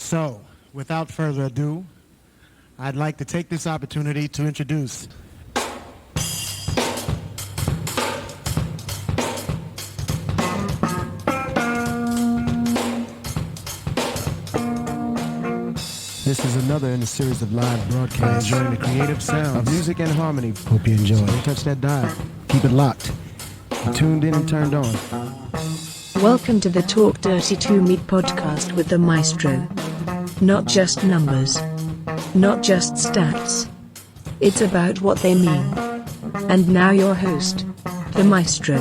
So, without further ado, I'd like to take this opportunity to introduce This is another in a series of live broadcasts enjoying the creative sounds of music and harmony. Hope you enjoy. Don't touch that dial. Keep it locked. Be tuned in and turned on. Welcome to the Talk Dirty to Me podcast with the Maestro. Not just numbers. Not just stats. It's about what they mean. And now your host, the Maestro.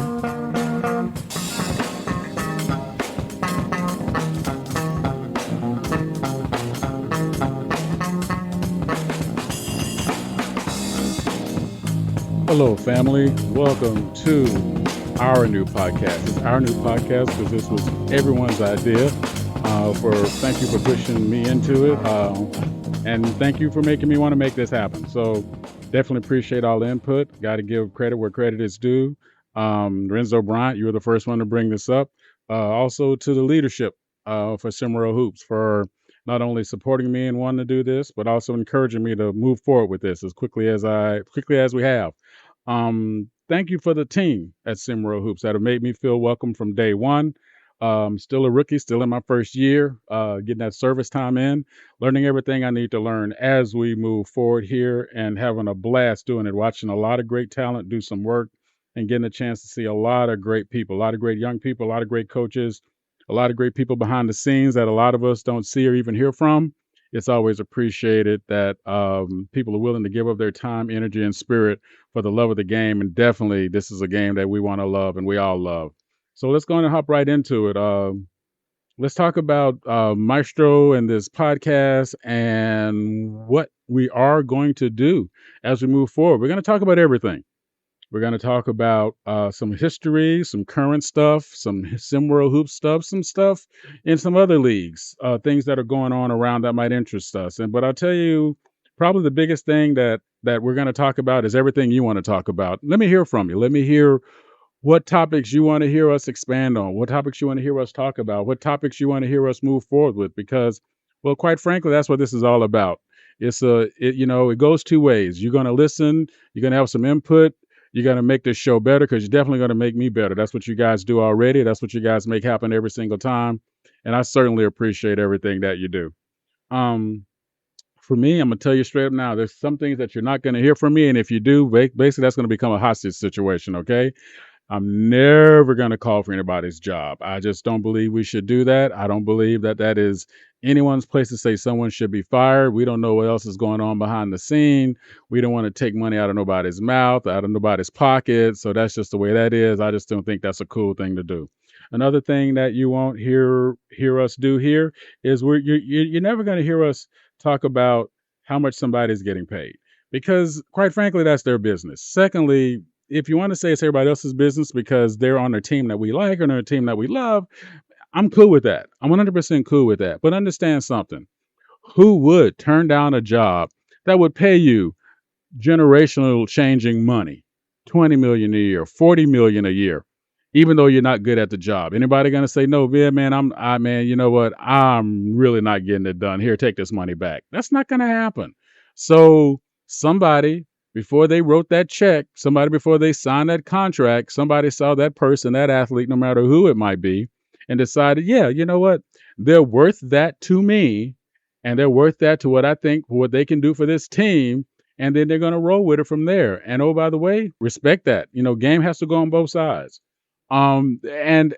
Hello, family. Welcome to our new podcast. It's our new podcast because this was everyone's idea. Thank you for pushing me into it, and thank you for making me want to make this happen. So, definitely appreciate all the input. Got to give credit where credit is due. Renzo Bryant, you were the first one to bring this up. Also to the leadership for SimWorld Hoops for not only supporting me and wanting to do this, but also encouraging me to move forward with this as quickly as we have. Thank you for the team at SimWorld Hoops that have made me feel welcome from day one. Still a rookie, still in my first year, getting that service time in, learning everything I need to learn as we move forward here and having a blast doing it, watching a lot of great talent do some work and getting a chance to see a lot of great people, a lot of great young people, a lot of great coaches, a lot of great people behind the scenes that a lot of us don't see or even hear from. It's always appreciated that people are willing to give up their time, energy, and spirit for the love of the game. And definitely, this is a game that we want to love and we all love. So let's go on and hop right into it. Let's talk about Maestro and this podcast and what we are going to do as we move forward. We're going to talk about everything. We're going to talk about some history, some current stuff, some SimWorld Hoop stuff, some stuff in some other leagues, things that are going on around that might interest us. But I'll tell you, probably the biggest thing that we're going to talk about is everything you want to talk about. Let me hear from you. Let me hear what topics you want to hear us expand on, what topics you want to hear us talk about, what topics you want to hear us move forward with, because, well, quite frankly, that's what this is all about. It goes two ways. You're going to listen, you're going to have some input, you're going to make this show better because you're definitely going to make me better. That's what you guys do already. That's what you guys make happen every single time. And I certainly appreciate everything that you do. For me, I'm going to tell you straight up now, there's some things that you're not going to hear from me. And if you do, basically that's going to become a hostage situation, okay? I'm never going to call for anybody's job. I just don't believe we should do that. I don't believe that is anyone's place to say someone should be fired. We don't know what else is going on behind the scene. We don't want to take money out of nobody's mouth, out of nobody's pocket. So that's just the way that is. I just don't think that's a cool thing to do. Another thing that you won't hear us do here is you're never going to hear us talk about how much somebody's getting paid, because quite frankly, that's their business. Secondly, if you want to say it's everybody else's business because they're on a team that we like or on a team that we love, I'm cool with that. I'm 100% cool with that. But understand something. Who would turn down a job that would pay you generational changing money, 20 million a year, 40 million a year, even though you're not good at the job? Anybody going to say, no, Vid, man, you know what? I'm really not getting it done. Here, take this money back. That's not going to happen. So somebody, before they wrote that check, somebody before they signed that contract, somebody saw that person, that athlete, no matter who it might be, and decided, yeah, you know what? They're worth that to me, and they're worth that to what I think, what they can do for this team, and then they're going to roll with it from there. And oh, by the way, respect that. Game has to go on both sides. And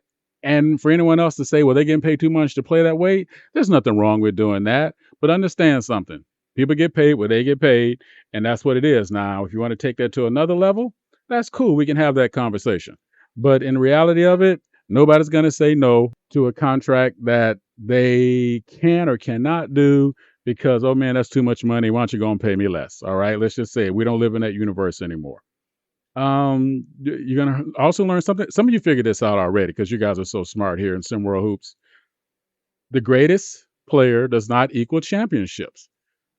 for anyone else to say, well, they're getting paid too much to play that way, there's nothing wrong with doing that. But understand something. People get paid what they get paid, and that's what it is. Now, if you want to take that to another level, that's cool. We can have that conversation. But in reality of it, nobody's going to say no to a contract that they can or cannot do because, oh, man, that's too much money. Why don't you go and pay me less? All right, let's just say it. We don't live in that universe anymore. You're going to also learn something. Some of you figured this out already because you guys are so smart here in SimWorld Hoops. The greatest player does not equal championships.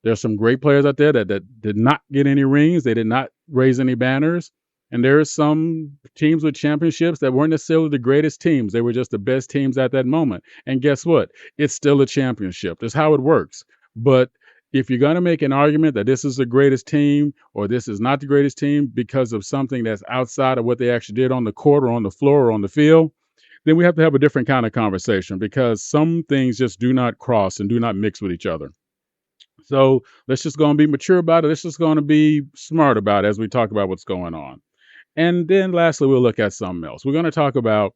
There's some great players out there that did not get any rings. They did not raise any banners. And there are some teams with championships that weren't necessarily the greatest teams. They were just the best teams at that moment. And guess what? It's still a championship. That's how it works. But if you're going to make an argument that this is the greatest team or this is not the greatest team because of something that's outside of what they actually did on the court or on the floor or on the field, then we have to have a different kind of conversation because some things just do not cross and do not mix with each other. So let's just go and be mature about it. Let's just going to be smart about it as we talk about what's going on. And then lastly, we'll look at something else. We're going to talk about,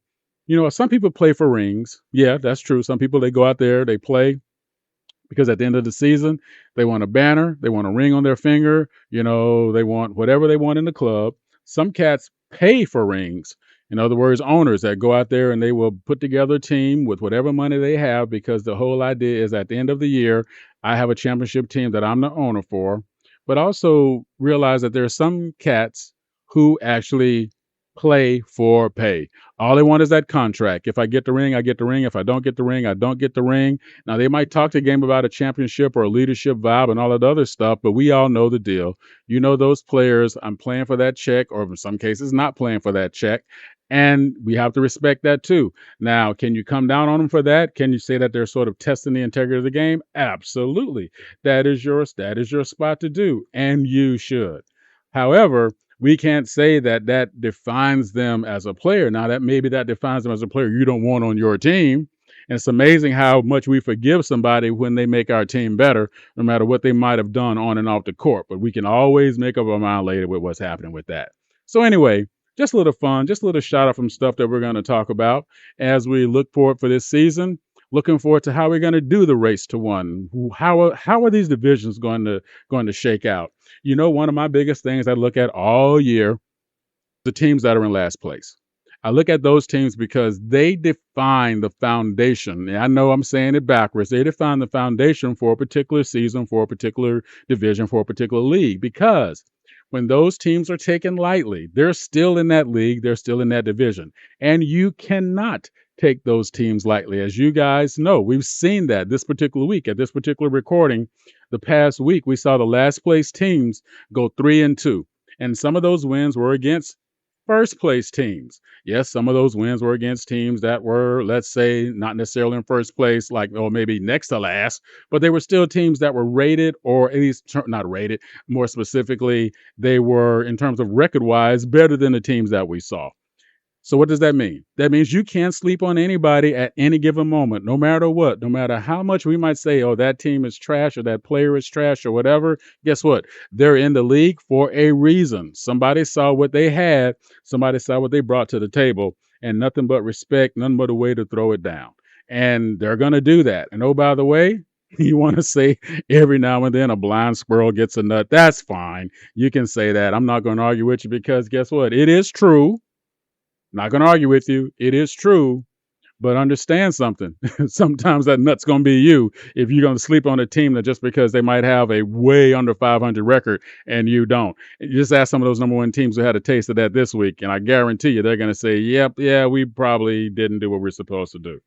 some people play for rings. Yeah, that's true. Some people, they go out there, they play because at the end of the season, they want a banner, they want a ring on their finger, they want whatever they want in the club. Some cats pay for rings. In other words, owners that go out there and they will put together a team with whatever money they have because the whole idea is at the end of the year, I have a championship team that I'm the owner for. But also realize that there are some cats who actually play for pay. All they want is that contract. If I get the ring, I get the ring. If I don't get the ring, I don't get the ring. Now, they might talk to the game about a championship or a leadership vibe and all that other stuff, but we all know the deal. Those players, I'm playing for that check, or in some cases, not playing for that check. And we have to respect that too. Now, can you come down on them for that? Can you say that they're sort of testing the integrity of the game? Absolutely. That is your spot to do, and you should. However, we can't say that that defines them as a player. Now, that maybe that defines them as a player you don't want on your team. And it's amazing how much we forgive somebody when they make our team better, no matter what they might have done on and off the court. But we can always make up our mind later with what's happening with that. So anyway, just a little fun, just a little shout out from stuff that we're going to talk about as we look forward for this season. Looking forward to how we're going to do the race to one. How are these divisions going to shake out? One of my biggest things I look at all year, the teams that are in last place. I look at those teams because they define the foundation. And I know I'm saying it backwards. They define the foundation for a particular season, for a particular division, for a particular league. Because when those teams are taken lightly, they're still in that league, they're still in that division. And you cannot take those teams lightly. As you guys know, we've seen that this particular week at this particular recording. The past week, we saw the last place teams go 3-2. And some of those wins were against first place teams. Yes, some of those wins were against teams that were, let's say, not necessarily in first place, or maybe next to last, but they were still teams that were rated, or at least not rated. More specifically, they were, in terms of record wise, better than the teams that we saw. So what does that mean? That means you can't sleep on anybody at any given moment, no matter what, no matter how much we might say, oh, that team is trash or that player is trash or whatever. Guess what? They're in the league for a reason. Somebody saw what they had. Somebody saw what they brought to the table, and nothing but respect, nothing but a way to throw it down. And they're going to do that. And oh, by the way, you want to say every now and then a blind squirrel gets a nut. That's fine. You can say that. I'm not going to argue with you because guess what? It is true. Not going to argue with you. It is true, but understand something. Sometimes that nut's going to be you if you're going to sleep on a team that just because they might have a way under 500 record and you don't. You just ask some of those number one teams who had a taste of that this week, and I guarantee you they're going to say, yep, yeah, we probably didn't do what we're supposed to do.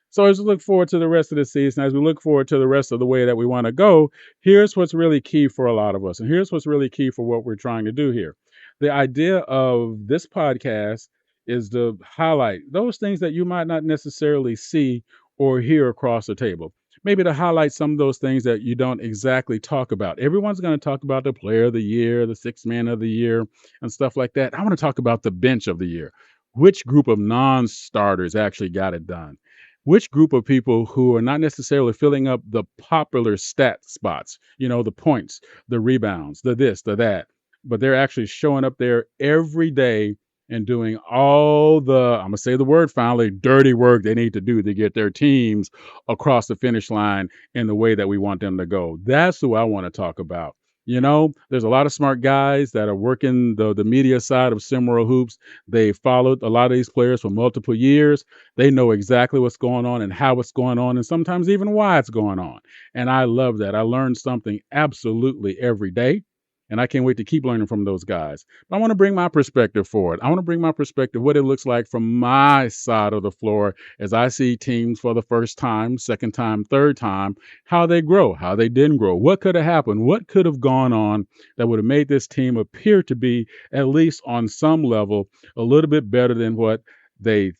So as we look forward to the rest of the season, as we look forward to the rest of the way that we want to go, here's what's really key for a lot of us. And here's what's really key for what we're trying to do here. The idea of this podcast is to highlight those things that you might not necessarily see or hear across the table. Maybe to highlight some of those things that you don't exactly talk about. Everyone's going to talk about the player of the year, the sixth man of the year, and stuff like that. I want to talk about the bench of the year. Which group of non-starters actually got it done? Which group of people who are not necessarily filling up the popular stat spots, the points, the rebounds, the this, the that, but they're actually showing up there every day and doing all the, I'm going to say the word finally, dirty work they need to do to get their teams across the finish line in the way that we want them to go. That's who I want to talk about. There's a lot of smart guys that are working the media side of SimWorld Hoops. They followed a lot of these players for multiple years. They know exactly what's going on and how it's going on and sometimes even why it's going on. And I love that. I learn something absolutely every day. And I can't wait to keep learning from those guys. But I want to bring my perspective forward. I want to bring my perspective, what it looks like from my side of the floor as I see teams for the first time, second time, third time, how they grow, how they didn't grow, what could have happened, what could have gone on that would have made this team appear to be, at least on some level, a little bit better than what we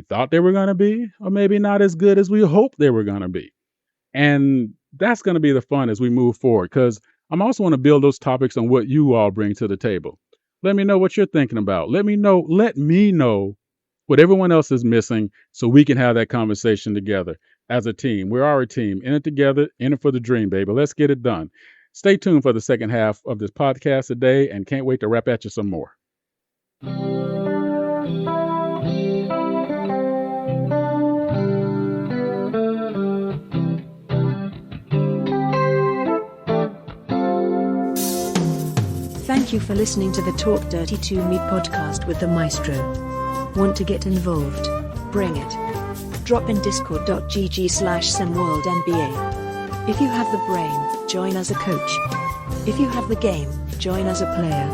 thought they were going to be, or maybe not as good as we hoped they were going to be. And that's going to be the fun as we move forward, because I'm also want to build those topics on what you all bring to the table. Let me know what you're thinking about. Let me know what everyone else is missing so we can have that conversation together as a team. We are a team, in it together, in it for the dream, baby. Let's get it done. Stay tuned for the second half of this podcast today, and can't wait to rap at you some more. Thank you for listening to the Talk Dirty to Me podcast with the Maestro. Want to get involved? Bring it. Drop in discord.gg/SimWorld NBA. If you have the brain, join as a coach. If you have the game, join as a player.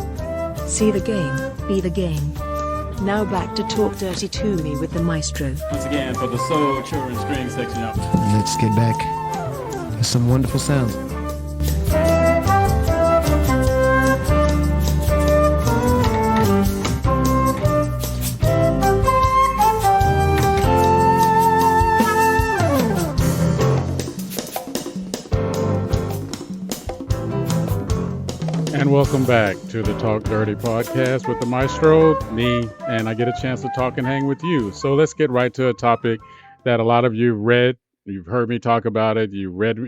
See the game, be the game. Now back to Talk Dirty to Me with the Maestro. Once again, for the soul, children, string section up. Let's get back to some wonderful sounds. And welcome back to the Talk Dirty podcast with the Maestro, me, and I get a chance to talk and hang with you. So let's get right to a topic that a lot of you read. You've heard me talk about it. You've read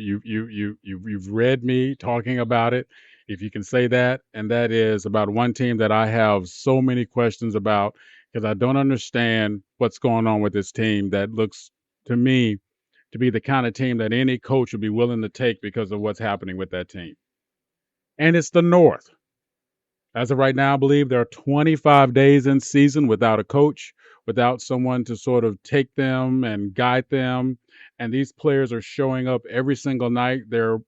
me talking about it, if you can say that. And that is about one team that I have so many questions about, because I don't understand what's going on with this team that looks to me to be the kind of team that any coach would be willing to take because of what's happening with that team. And it's the North. As of right now, I believe there are 25 days in season without a coach, without someone to sort of take them and guide them. And these players are showing up every single night. They're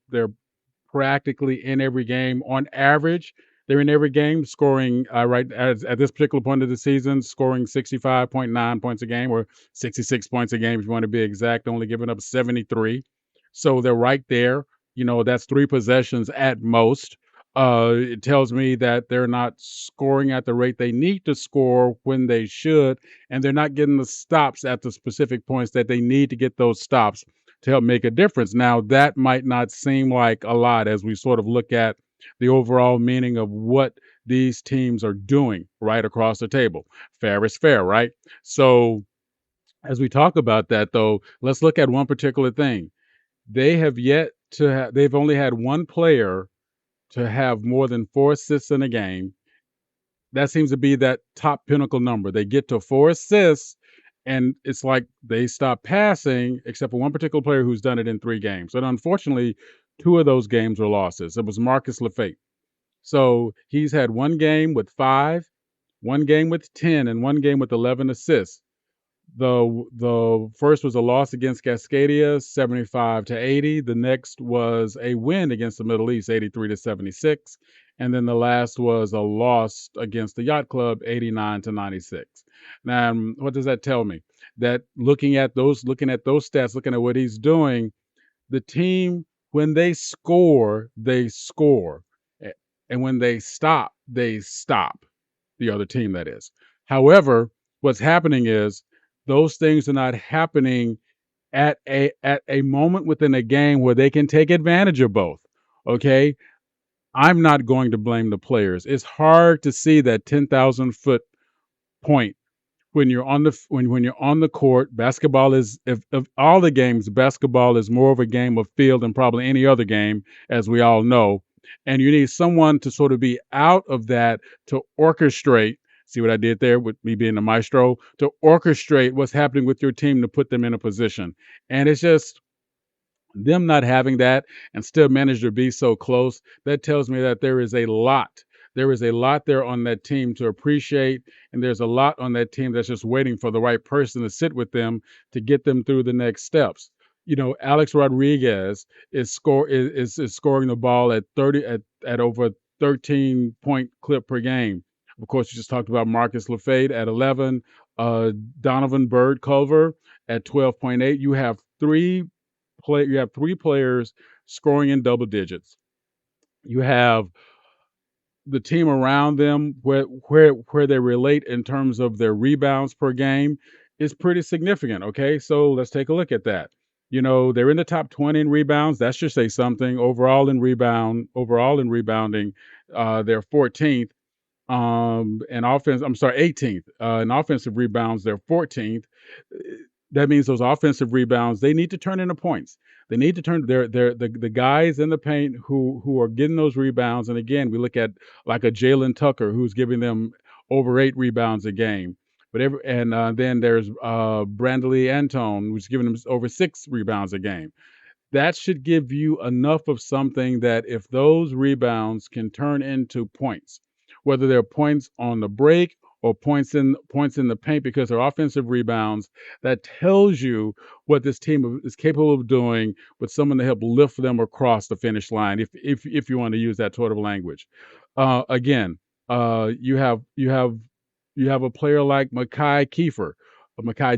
practically in every game. On average, they're in every game, scoring right at this particular point of the season, scoring 65.9 points a game, or 66 points a game if you want to be exact, only giving up 73. So they're right there. That's 3 possessions at most. It tells me that they're not scoring at the rate they need to score when they should, and they're not getting the stops at the specific points that they need to get those stops to help make a difference. Now, that might not seem like a lot as we sort of look at the overall meaning of what these teams are doing right across the table. Fair is fair, right? So as we talk about that, though, let's look at one particular thing. They've only had one player to have more than 4 assists in a game. That seems to be that top pinnacle number. They get to 4 assists, and it's like they stop passing, except for one particular player who's done it in 3 games. And unfortunately, 2 of those games were losses. It was Marcus Lafayette. So he's had 1 game with 5, 1 game with 10, and 1 game with 11 assists. The first was a loss against Cascadia, 75-80. The next was a win against the Middle East, 83-76. And then the last was a loss against the Yacht Club, 89-96. Now, what does that tell me? That looking at those stats, looking at what he's doing, the team, when they score, they score. And when they stop, the other team, that is. However, what's happening is those things are not happening at a moment within a game where they can take advantage of both. Okay, I'm not going to blame the players. It's hard to see that 10,000-foot point when you're on the court. Basketball is, of all the games, basketball is more of a game of field than probably any other game, as we all know. And you need someone to sort of be out of that to orchestrate. See what I did there with me being the maestro? To orchestrate what's happening with your team to put them in a position. And it's just them not having that and still manage to be so close. That tells me that there is a lot. There is a lot there on that team to appreciate. And there's a lot on that team that's just waiting for the right person to sit with them to get them through the next steps. Alex Rodriguez is scoring the ball at over 13-point clip per game. Of course, you just talked about Marcus Lafayette at 11, uh, Donovan Bird Culver at 12.8. You have three players scoring in double digits. You have the team around them where they relate in terms of their rebounds per game is pretty significant. Okay, so let's take a look at that. They're in the top 20 in rebounds. That should say something. Overall in rebounding, they're 14th. In offense, I'm sorry, 18th. In offensive rebounds, they're 14th. That means those offensive rebounds, they need to turn into points. They need to turn the guys in the paint who are getting those rebounds. And again, we look at like a Jalen Tucker who's giving them over 8 rebounds a game. Then there's Brandley Antone who's giving them over 6 rebounds a game. That should give you enough of something that if those rebounds can turn into points, whether they're points on the break or points in the paint because they're offensive rebounds, that tells you what this team is capable of doing with someone to help lift them across the finish line. If you want to use that sort of language, again, you have a player like Mekhi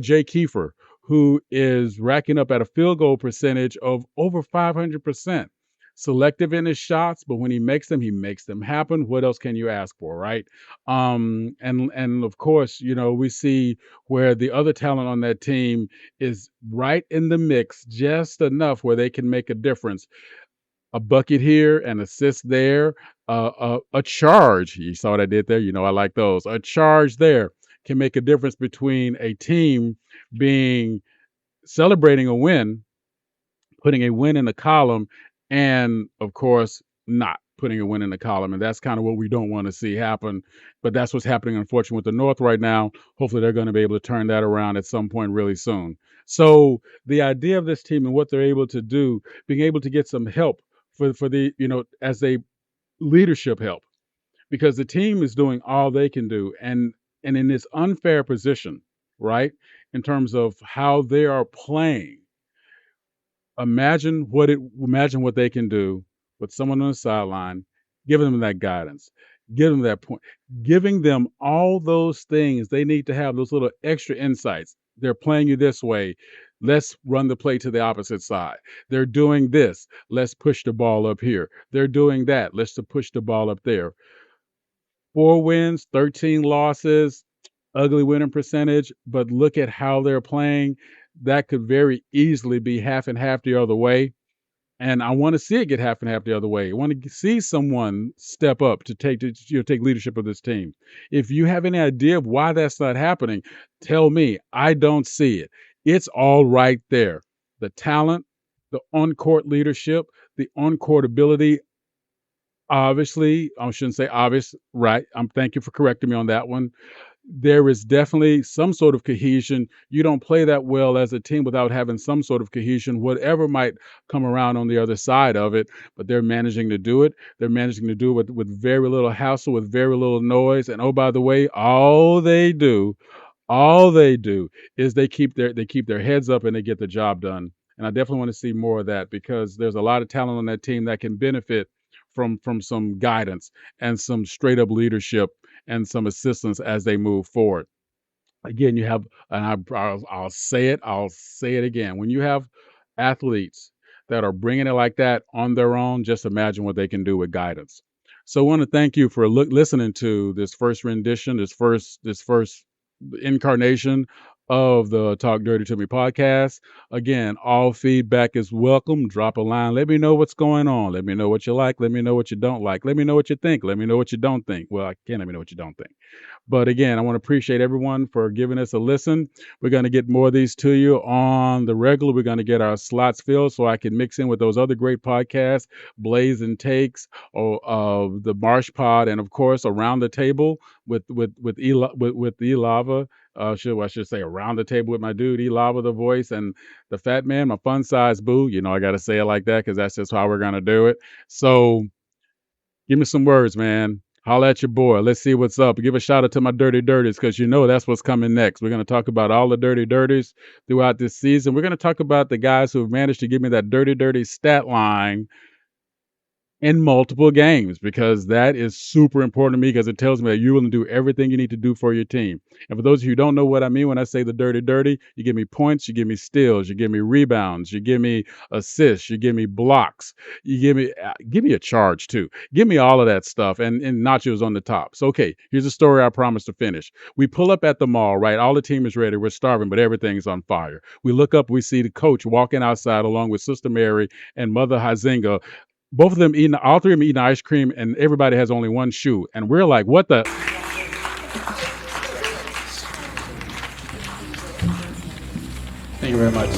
J. Kiefer, who is racking up at a field goal percentage of over 500%. Selective in his shots, but when he makes them happen. What else can you ask for, right? And of course, we see where the other talent on that team is right in the mix, just enough where they can make a difference. A bucket here, an assist there, a charge. You saw what I did there? I like those. A charge there can make a difference between a team celebrating a win, putting a win in the column, and of course, not putting a win in the column. And that's kind of what we don't want to see happen. But that's what's happening, unfortunately, with the North right now. Hopefully, they're going to be able to turn that around at some point really soon. So the idea of this team and what they're able to do, being able to get some help for the, as a leadership help, because the team is doing all they can do. And in this unfair position, right, in terms of how they are playing, imagine what they can do with someone on the sideline, giving them that guidance, giving them that point, giving them all those things they need to have, those little extra insights. They're playing you this way. Let's run the play to the opposite side. They're doing this. Let's push the ball up here. They're doing that. Let's push the ball up there. 4 wins, 13 losses, ugly winning percentage, but look at how they're playing. That could very easily be half and half the other way. And I want to see it get half and half the other way. I want to see someone step up to take leadership of this team. If you have any idea of why that's not happening, tell me. I don't see it. It's all right there. The talent, the on-court leadership, the on-court ability. Obviously, I shouldn't say obvious, right? Thank you for correcting me on that one. There is definitely some sort of cohesion. You don't play that well as a team without having some sort of cohesion, whatever might come around on the other side of it. But they're managing to do it. They're managing to do it with very little hassle, with very little noise. And oh, by the way, all they do is they keep their heads up and they get the job done. And I definitely want to see more of that because there's a lot of talent on that team that can benefit from some guidance and some straight up leadership and some assistance as they move forward. Again, you have, and I'll say it again. When you have athletes that are bringing it like that on their own, just imagine what they can do with guidance. So I want to thank you for listening to this first rendition, this first incarnation of the Talk Dirty to Me podcast. Again, all feedback is welcome. Drop a line. Let me know what's going on. Let me know what you like. Let me know what you don't like. Let me know what you think. Let me know what you don't think. Well, I can't let me know what you don't think. But again, I want to appreciate everyone for giving us a listen. We're going to get more of these to you on the regular. We're going to get our slots filled so I can mix in with those other great podcasts, Blaze and Takes, or the Marsh Pod, and of course, Around the Table with E Lava. I should say Around the Table with my dude, E Lava, the voice, and the fat man, my fun size boo. I got to say it like that because that's just how we're going to do it. So give me some words, man. Holla at your boy. Let's see what's up. Give a shout out to my Dirty Dirties because that's what's coming next. We're going to talk about all the Dirty Dirties throughout this season. We're going to talk about the guys who have managed to give me that Dirty Dirty stat line in multiple games, because that is super important to me, because it tells me that you're willing to do everything you need to do for your team. And for those of you who don't know what I mean when I say the dirty, you give me points, you give me steals, you give me rebounds, you give me assists, you give me blocks, you give me a charge too. Give me all of that stuff, and Nacho's on the top. So okay, here's a story I promised to finish. We pull up at the mall, right? All the team is ready. We're starving, but everything's on fire. We look up, we see the coach walking outside along with Sister Mary and Mother Hazinga, both of them eating, all three of them eating ice cream, and everybody has only one shoe. And we're like, what the? Thank you very much.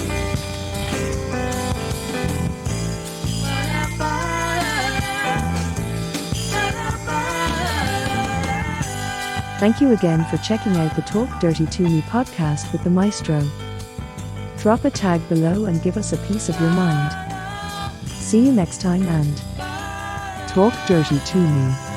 Thank you again for checking out the Talk Dirty to Me podcast with the Maestro. Drop a tag below and give us a piece of your mind. See you next time and Talk Dirty to Me.